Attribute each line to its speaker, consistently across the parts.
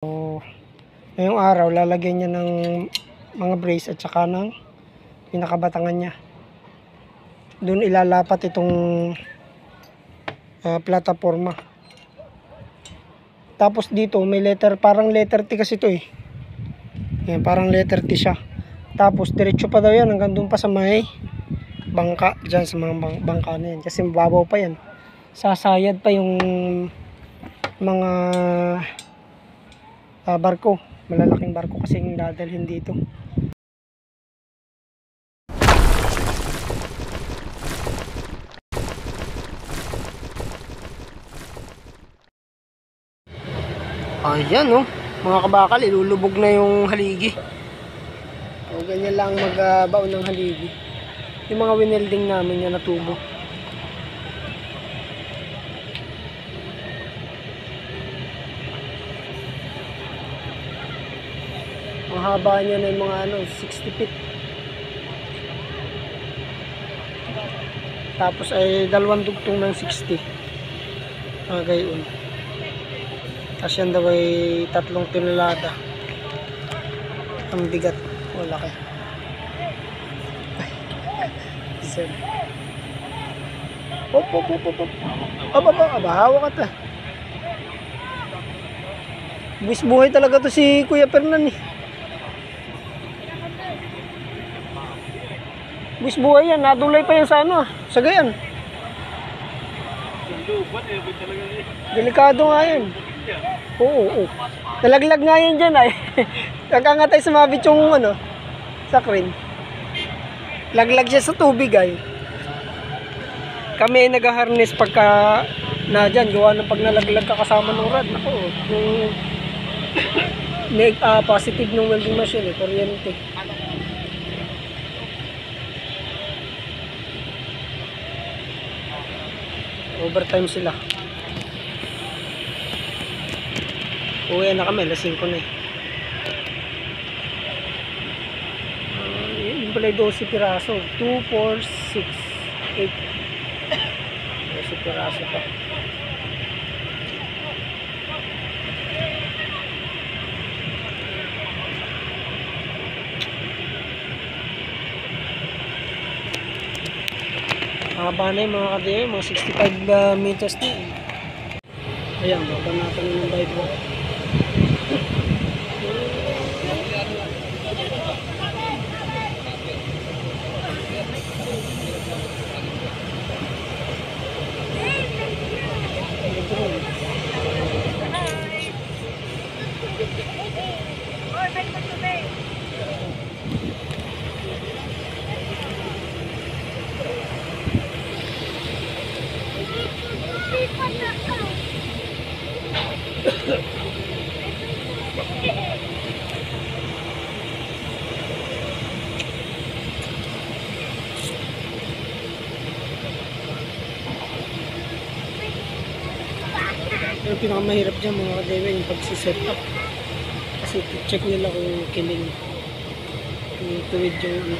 Speaker 1: So, ngayong araw lalagyan niya ng mga brace at saka ng pinakabatangan niya. Doon ilalapat itong plataforma. Tapos dito may letter, parang letter T kasi ito eh. Yan, parang letter T siya. Tapos diretso pa daw yan hanggang doon pa sa may bangka, dyan sa mga bangka na yan. Kasi mababaw pa yan. Sasayad pa yung mga barko, malalaking barko kasi yung dadalhin dito. Ayan oh, mga kabakal, ilulubog na yung haligi. O ganyan lang magbaon ng haligi. Yung mga winelding namin yan na tubo. Ang haba niya na yung mga 60 feet. Tapos ay dalawang dugtong ng 60. Gayon. Tapos yan daw ay 3 tonelada. Ang bigat. O laki. Hop. Hawak ka ta. Buwis buhay talaga to si Kuya Fernan eh. Buwis buhay yan, nadulay pa yan sa sa gayan. Delikado nga yan. Oo. Nalaglag nga yan dyan ay. Nagkangatay sumabit yung sa crane. Laglag siya sa tubig ay. Kami nag-harness pagka na dyan, gawa ng pag nalaglag ka kasama ng rad. Ako, yung positive ng welding machine eh, kuryente. Overtime sila. Uwi na kami, alas 5 na eh. Yun pala 12 piraso. 2, 4, 6, 8. 12 piraso pa. Haba na yung mga kadiyo, mga 65 meters na eh. Ayan, baba natin ng Bible. Yung pinakamahirap dyan mga kadewe, yung pagsiset up. Kasi check nila kung kiling yung tuwid yung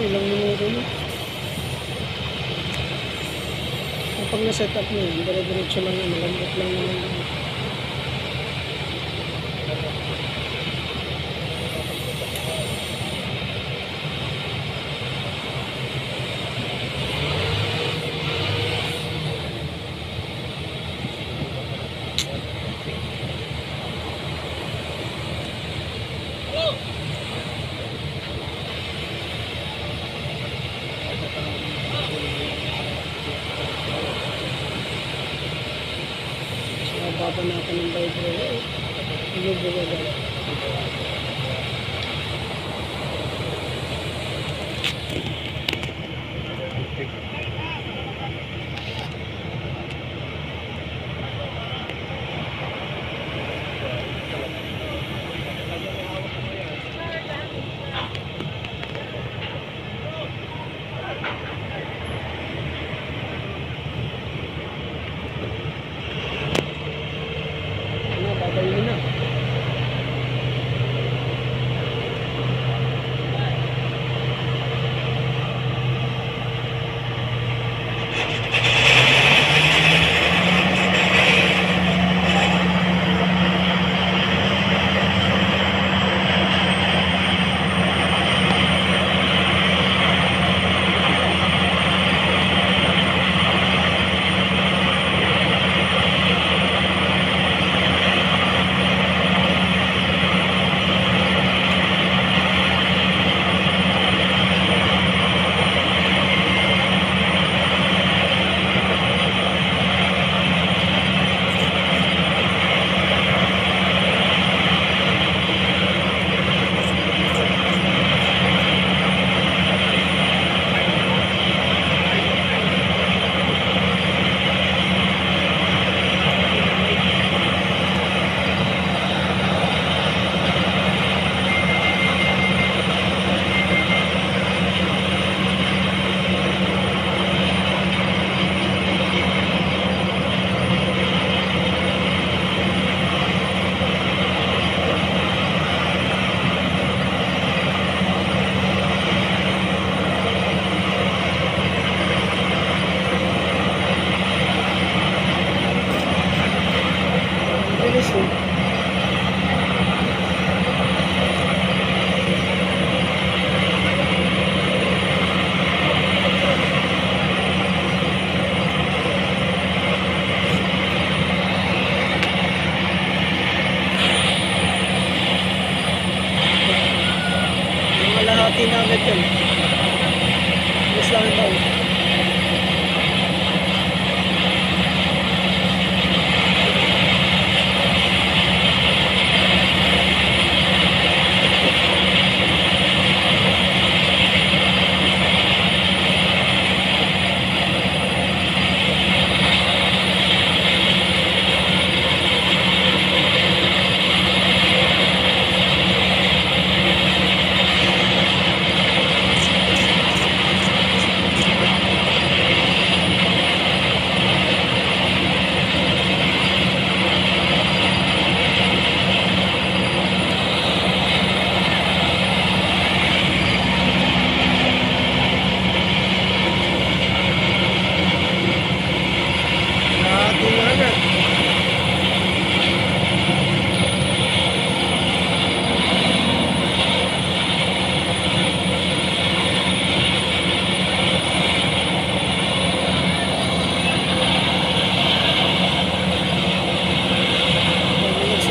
Speaker 1: ilang minuto na. Kapag na-set up nyo, dire-diretso lang yun, malambot lang naman. napapanatan ng vibrator. Bumubugagay. Babayin na. Kalahati na agad yun. Mas lang ito.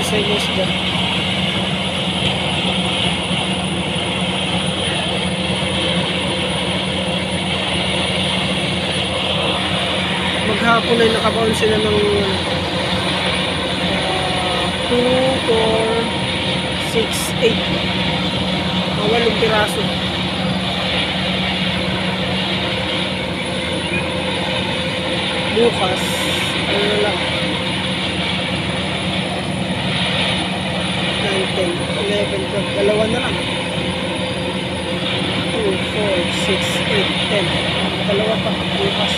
Speaker 1: Senyos dyan. Maghapon ay nakabaon sila ng 2, 4, 6, 8 8 piraso. Bukas ano na lang 9, 10, 11, 12, dalawa na lang 2, 4, 6, 8, 10 dalawa pa bukas.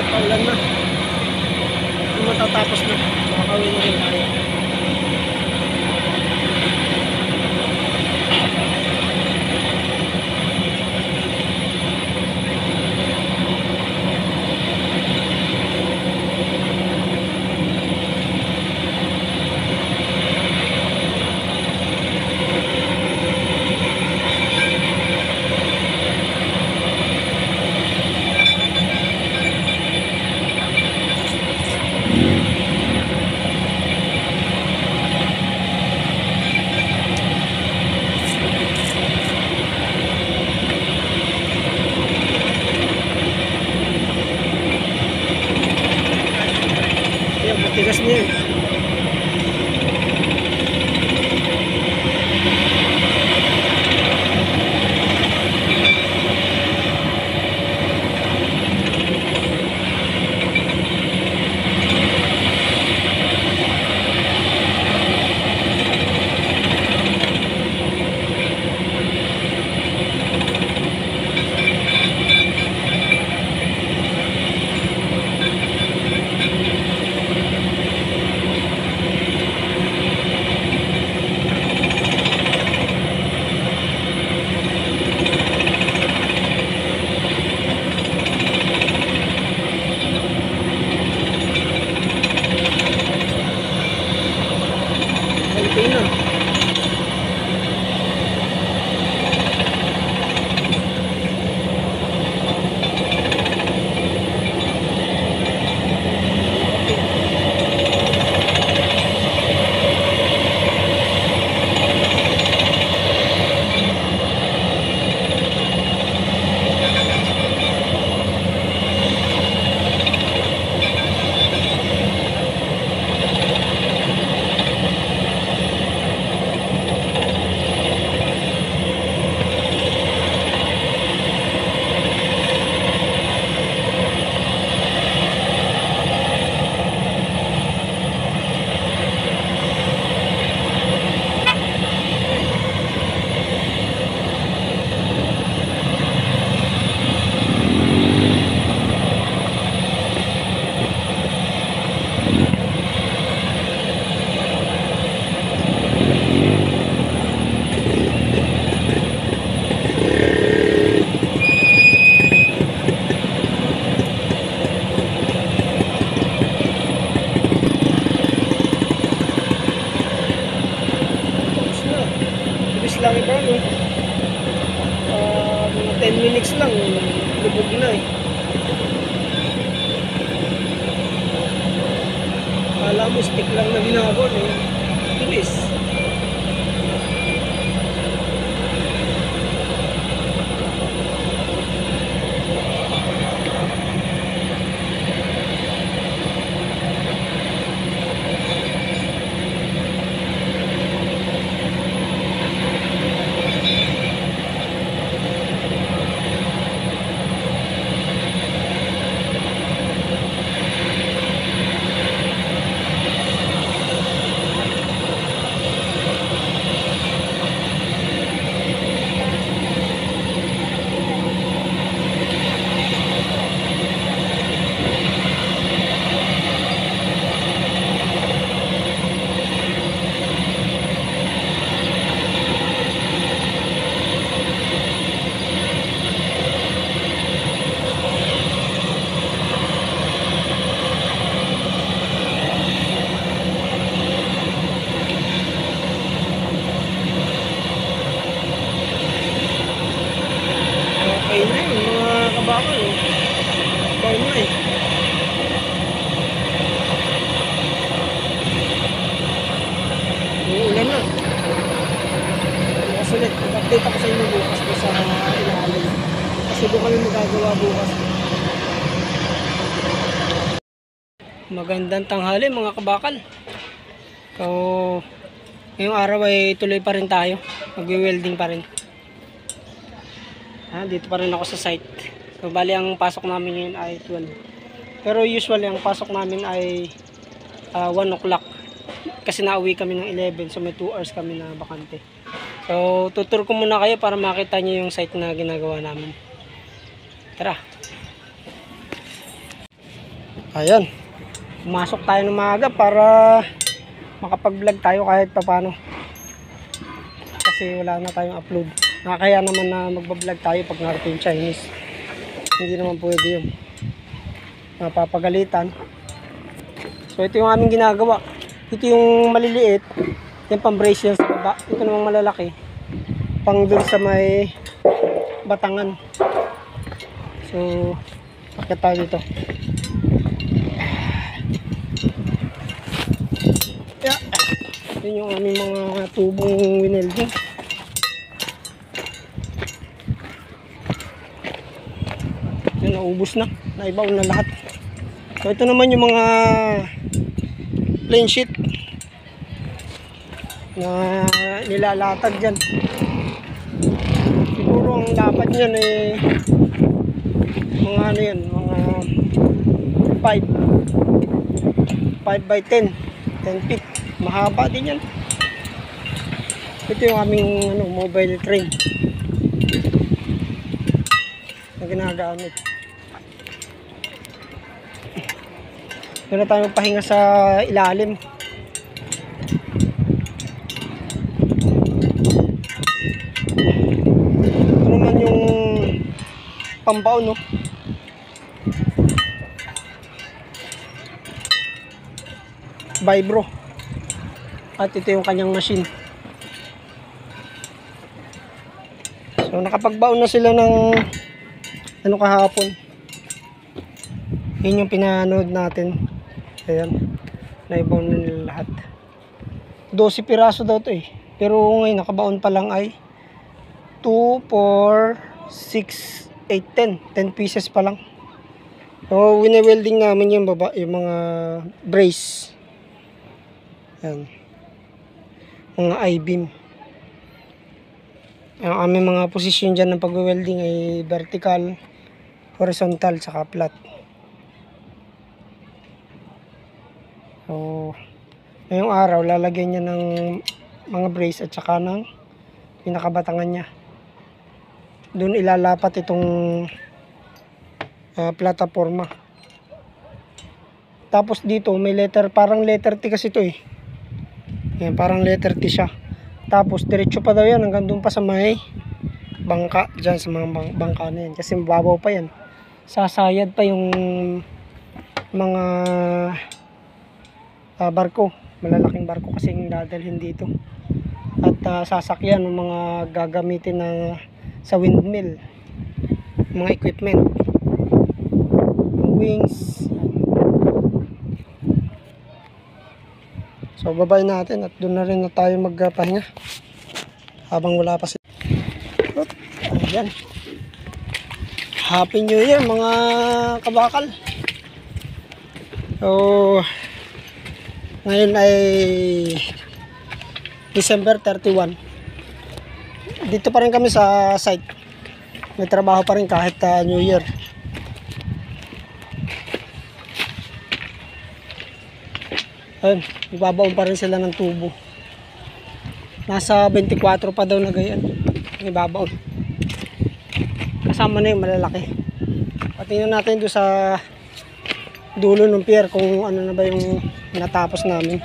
Speaker 1: at paulan na. Kung matatapos na, makakawin na rin tayo. Tigas niya. Lang iba, no? 10 minutes lang, lubog na eh. Kala mo stick lang na ginagawa, eh. Bilis. Okay na yun, mga kabakal. Bawal na eh. Uulan na. Bukas ulit. Mag-update ako sa inyo bukas ko sa ilalim. Kasi doon kami magagawa bukas. Magandang tanghali mga kabakal. So, ngayong araw ay tuloy pa rin tayo. Mag-welding pa rin. Dito pa rin ako sa site. So, bali ang pasok namin ngayon ay 12. Pero usually ang pasok namin ay 1 o'clock. Kasi nauwi kami ng 11. So, may 2 hours kami na bakante. So, tutur ko muna kayo para makita nyo yung site na ginagawa namin. Tara. Ayan. Pumasok tayo ng maaga para makapag-vlog tayo kahit papano. Kasi wala na tayong upload. Nakakaya naman na magbablog tayo pag narating Chinese. Hindi naman pwede yun. Mapapagalitan. So ito yung aming ginagawa. Ito yung maliliit. Yung pang-brace yan sa baba. Ito namang malalaki. Pang dun sa may batangan. So pakit tayo dito. Yeah. Yun yung aming mga tubong winelding. Yun, naubos na. Naibaw na lahat. So ito naman yung mga plain sheet na nilalatag dyan. Siguro ang dapat nyan eh mga ano yan, mga 5 by 10 feet. Mahaba din yan. Ito yung aming ano, mobile crane na ginagamit. Doon na tayo magpahinga sa ilalim. Ito naman yung pambaon, no? Vibro. At ito yung kanyang machine. So nakapagbaon na sila ng ano kahapon. Yun yung pinanood natin. Ayan. Naibaon na nila lahat. 12 piraso daw to eh. Pero ngayon nakabaon pa lang ay 2, 4, 6, 8, 10 pieces pa lang. So wine-welding namin yung baba, yung mga brace. Ayan. Mga I-beam. Ang aming mga posisyon dyan ng pag-welding ay vertical, horizontal, saka flat. So ngayong araw lalagyan niya ng mga brace at saka ng pinakabatangan niya. Doon ilalapat itong plataforma. Tapos dito may letter, parang letter T kasi ito eh. Yan, parang letter T siya. Tapos diretso pa daw yan hanggang doon pa sa may bangka, dyan sa mga bangka na yan. Kasi mababaw pa yan. Sasayad pa yung mga barko, malalaking barko kasi yung dadalhin dito. At sasakyan ng mga gagamitin na sa windmill, mga equipment, wings. So babay natin at doon na rin na tayo magpahinga habang wala pa sila. Ayan. Happy New Year mga kabakal. So ngayon ay December 31. Dito pa rin kami sa site. May trabaho pa rin kahit New Year. Ayun, ibabaon pa rin sila ng tubo. Nasa 24 pa daw na ganyan. Ibabaon. Kasama na yung malalaki. Patingnan natin doon sa dulo ng pier kung ano na ba yung natapos namin.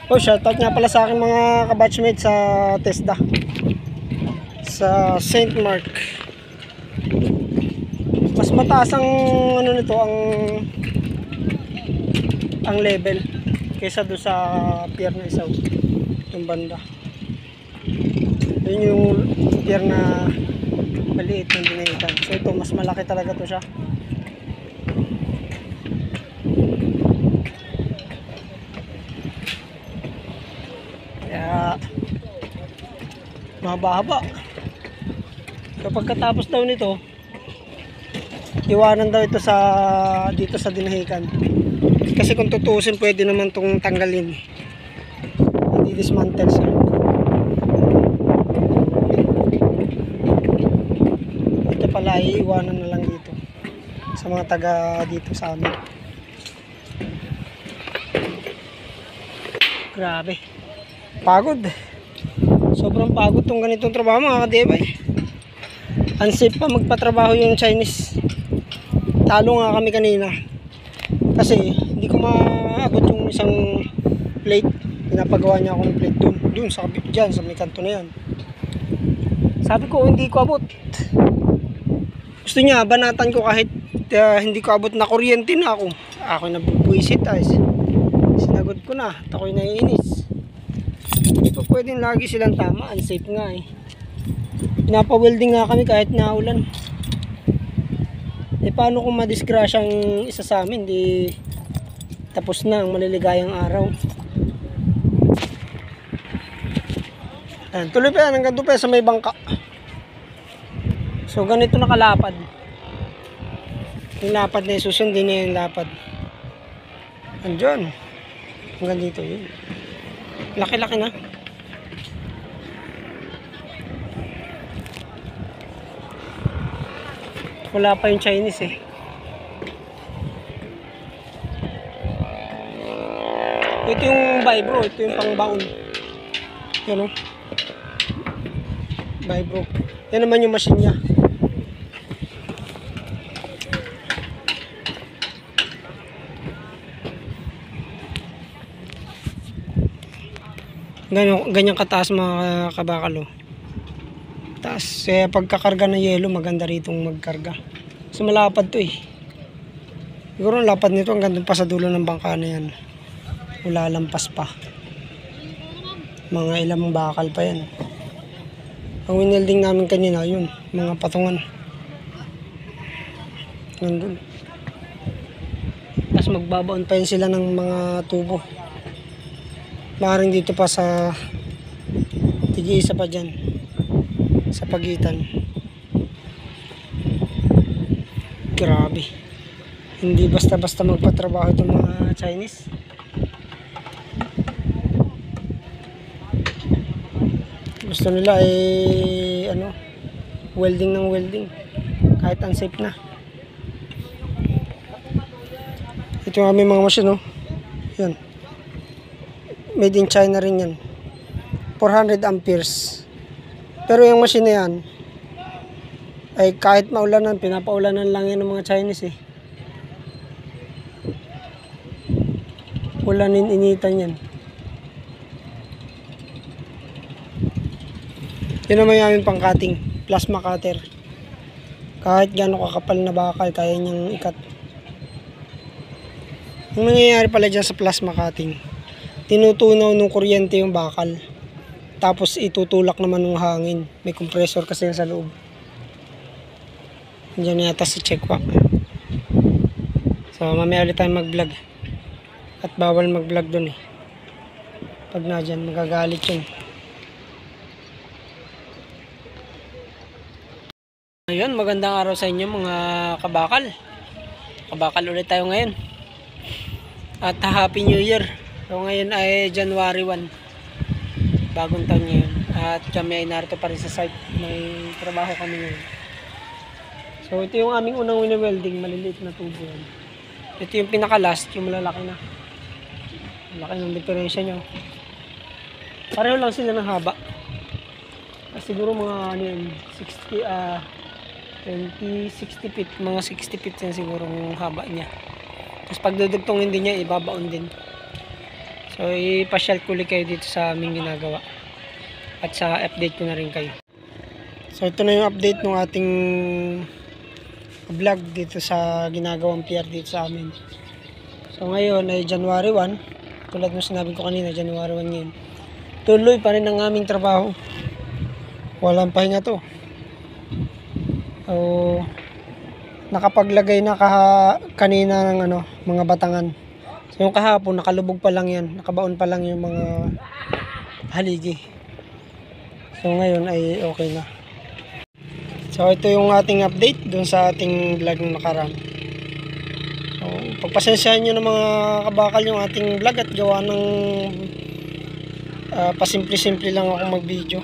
Speaker 1: Oh, shoutout nga pala sa aking mga kabatchmates sa TESDA sa St. Mark. Mas mataas ang ano nito, ang level kaysa doon sa pier na isaw, yung banda. Yun yung pier na maliit ng Dinahican. So ito mas malaki talaga to siya. Kaya mahaba-haba. So pagkatapos daw nito, iwanan daw ito sa dito sa Dinahican. Kasi kung tutuusin pwede naman itong tanggalin. I-dismantle siya. Ito pala iiwanan na lang dito sa mga taga dito sa amin. Grabe. Pagod. Sobrang pagod tong ganitong trabaho mga kadebay. Unsafe pa magpatrabaho yung Chinese. Talo nga kami kanina. Kasi hindi ko maabot yung isang plate. Pinapagawa niya ako ng plate dun sa dyan, sa may kanto na yan. Sabi ko hindi ko abot. Gusto niya banatan ko kahit hindi ko abot na kuryente na ako. Ako nabubuisit ay. Sinagot ko na at ako'y naiinis. Hindi pa pwedeng lagi silang tama. Unsafe nga eh. Pinapa-welding nga kami kahit naulan. Eh paano kung madisgrasyang isa sa amin, di tapos na ang maliligayang araw. Ayan, tuloy pa yan hanggang doon pa sa may bangka. So ganito nakalapad. Yung lapad na yung susundin na yung lapad. Andyan. Hanggang dito yun. Laki-laki na. Wala pa yung Chinese eh. Ito yung vibro. Ito yung pangbaon. Yan o. Vibro. Yan naman yung machine niya. Ganyan kataas mga kabakalo. Taas. Kaya pagkakarga ng yelo, maganda ritong magkarga. So malapad to eh. Siguro ang lapad nito hanggang pa sa dulo ng bangka na yan. Wala lampas pa. Mga ilang bakal pa yan. Ang winelding namin kanina, yun. Mga patungan. Nandun. Tapos magbabaon pa yun sila ng mga tubo. Maaaring dito pa sa tig-isa pa dyan. Sa pagitan. Grabe. Hindi basta-basta magpatrabaho itong mga Chinese. Gusto nila welding ng welding. Kahit unsafe na. Ito yung aming mga machine, no? Yan. Made in China rin yan. 400 amperes. Pero yung machine na yan, ay kahit maulanan, pinapaulanan lang yan ng mga Chinese eh. Ulanin, initan yan. Yun naman yung aming pang-cutting. Plasma cutter. Kahit gano'ng kakapal na bakal, kaya niyang ikat. Yung nangyayari pala dyan sa plasma cutting, tinutunaw ng kuryente yung bakal. Tapos itutulak naman ng hangin. May compressor kasi sa loob. Diyan yata sa checkwa. So mamaya ulit tayo mag-vlog. At bawal mag-vlog dun eh. Pag na dyan, magagalit yun. Ayun, magandang araw sa inyo mga kabakal. Kabakal ulit tayo ngayon. At Happy New Year. So ngayon ay January 1. Bagong taon ngayon. At kami ay narito pa rin sa site. May trabaho kami ngayon. So ito yung aming unang wini-welding. Maliliit na tubo yan. Ito yung pinaka-last. Yung malalaki na. Malaki ng diferensya nyo. Pareho lang sila ng haba. Siguro mga 60 feet. Mga 60 feet yan siguro yung haba niya. Tapos pag dudugtongin din niya, ibabaon din. So, ipasyal ko ulit kayo dito sa aming ginagawa. At sa update ko na rin kayo. So, ito na yung update ng ating vlog dito sa ginagawang PR dito sa amin. So, ngayon ay January 1. Tulad ng sinabi ko kanina, January 1 ngayon. Tuloy pa rin ang aming trabaho. Walang pahinga to. So, nakapaglagay na kanina ng mga batangan. So, yung kahapon nakalubog pa lang yan, nakabaon pa lang yung mga haligi. So ngayon ay okay na. So ito yung ating update dun sa ating vlog ng nakaraan. So pagpasensyahan nyo ng mga kabakal yung ating vlog at gawa ng pasimple-simple lang ako mag video.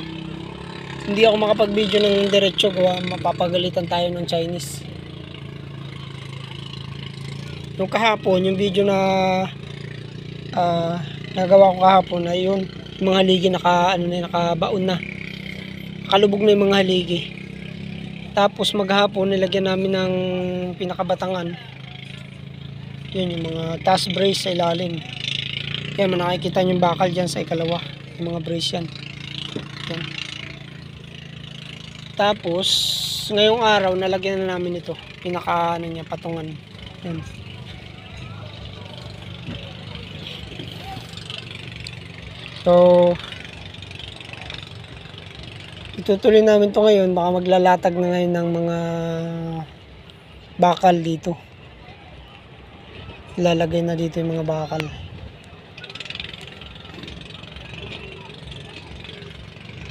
Speaker 1: Hindi ako makapag video ng diretso, gawa mapapagalitan tayo ng Chinese. Yung kahapon, yung video na nagawa ko kahapon ay yun, yung mga haligi nakabaon na. Nakalubog na yung mga haligi. Tapos maghapon nilagyan namin ng pinakabatangan. Yun yung mga task brace sa ilalim. Kaya nakikita nyo yung bakal dyan sa ikalawa. Yung mga brace yan. Yan. Tapos ngayong araw nalagyan na namin ito. Pinaka ano niya, patungan. Yan. So itutuloy namin to ngayon. Baka maglalatag na ngayon ng mga bakal dito. Ilalagay na dito yung mga bakal.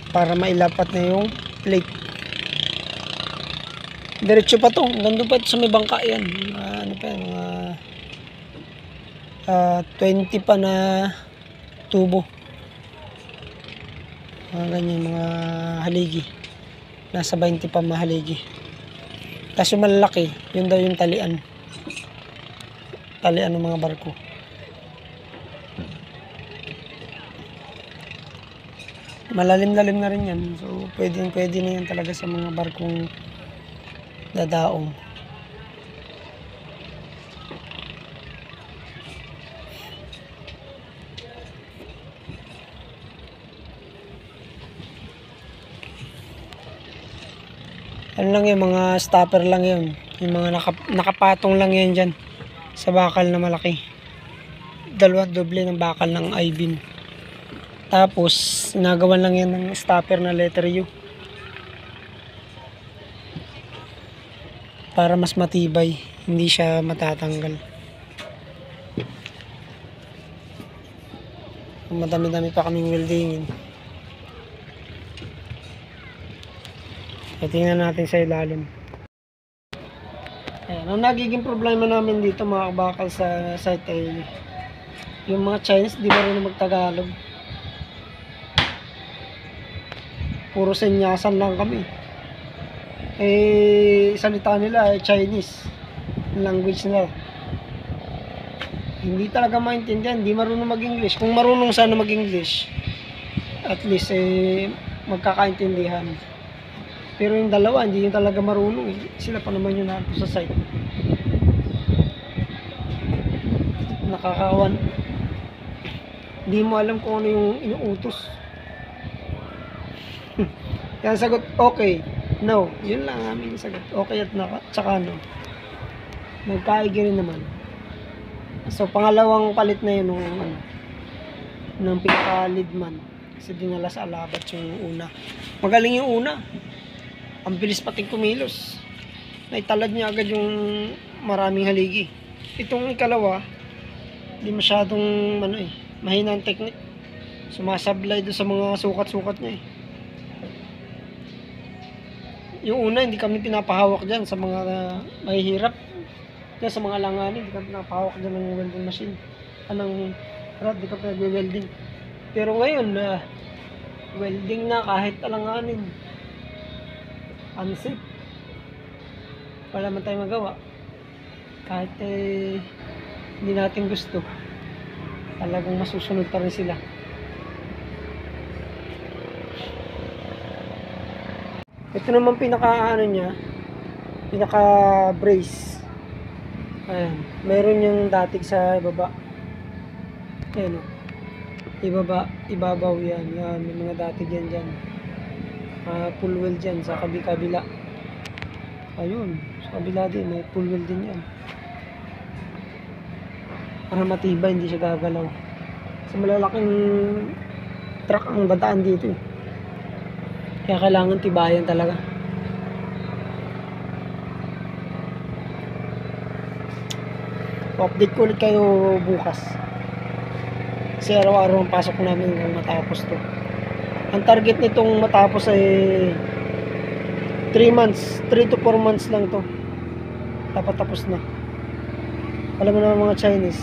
Speaker 1: Para mailapat na yung plate. Diretso pa to. Ganda pa ito sa may bangka yan. Ano pa yan? Mga 20 pa na tubo. Mga ganyan, mga haligi. Nasa 20 pa mahaligi. Tapos yung malalaki, yun daw yung talian. Talian ng mga barko. Malalim-lalim na rin yan. So pwede na yan talaga sa mga barkong dadaong. Ano lang yung mga stopper lang yun. Yung mga nakapatong lang yan dyan sa bakal na malaki. Dalawa doble ng bakal ng I-beam. Tapos nagawan lang yan ng stopper na letter U. Para mas matibay. Hindi siya matatanggal. Madami-dami pa kaming weldingin. Tingnan natin sa ilalim. Ayan, ang nagiging problema namin dito mga kabakal sa site ay yung mga Chinese di marunong magtagalog. Puro senyasan lang kami. Salita nila ay Chinese language nila. Hindi talaga maintindihan, hindi marunong mag-English. Kung marunong sana mag-English, at least magkakaintindihan. Pero yung dalawa, hindi yung talaga marunong. Sila pa naman yung nato sa site. Nakakawan. Hindi mo alam kung ano yung inuutos. Yan sagot, okay. No. Yun lang aming sagot. Okay at tsaka no. Nagkaigi rin naman. So, pangalawang palit na yun ng pinaka-leadman. Kasi dinala sa alabat yung una. Magaling yung una. Ang bilis pating kumilos. Naitalad niya agad yung maraming haligi. Itong ikalawa, hindi masyadong mahina ang technique. Sumasablay doon sa mga sukat-sukat niya. Yung una, hindi kami pinapahawak dyan sa mga mahihirap. Kaya sa mga langanin, hindi kami pinapahawak dyan ng welding machine. Anong rod, hindi kami nag-welding. Pero ngayon, welding na kahit alanganin. Unsafe. Wala man tayo magawa. Kahit hindi natin gusto, talagang masusunod pa rin sila. Ito naman pinaka niya, pinaka brace. Ayan, meron yung datig sa ibaba. Ayan o. Ibabaw yan. Yan, may mga datig yan dyan. Full weld dyan sa kabila. Ayun, sa kabila din, may full weld din yan. Para matibay, hindi siya gagalaw. Sa malalaking truck ang bataan dito. Kaya kailangan tibayan talaga. Update ko ulit kayo bukas. Kasi araw-araw ang pasok namin hanggang matapos to. Ang target nitong matapos ay 3 months, 3 to 4 months lang to. Dapat tapos na. Alam mo naman mga Chinese,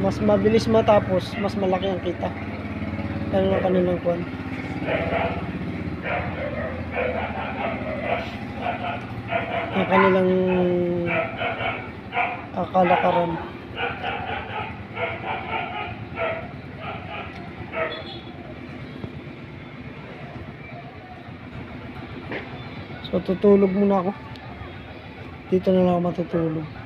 Speaker 1: mas mabilis matapos, mas malaki ang kita. Lalo na kanilang kuwan. Ang kanilang kalakaran. So tutulog muna ako. Dito na lang ako matutulog.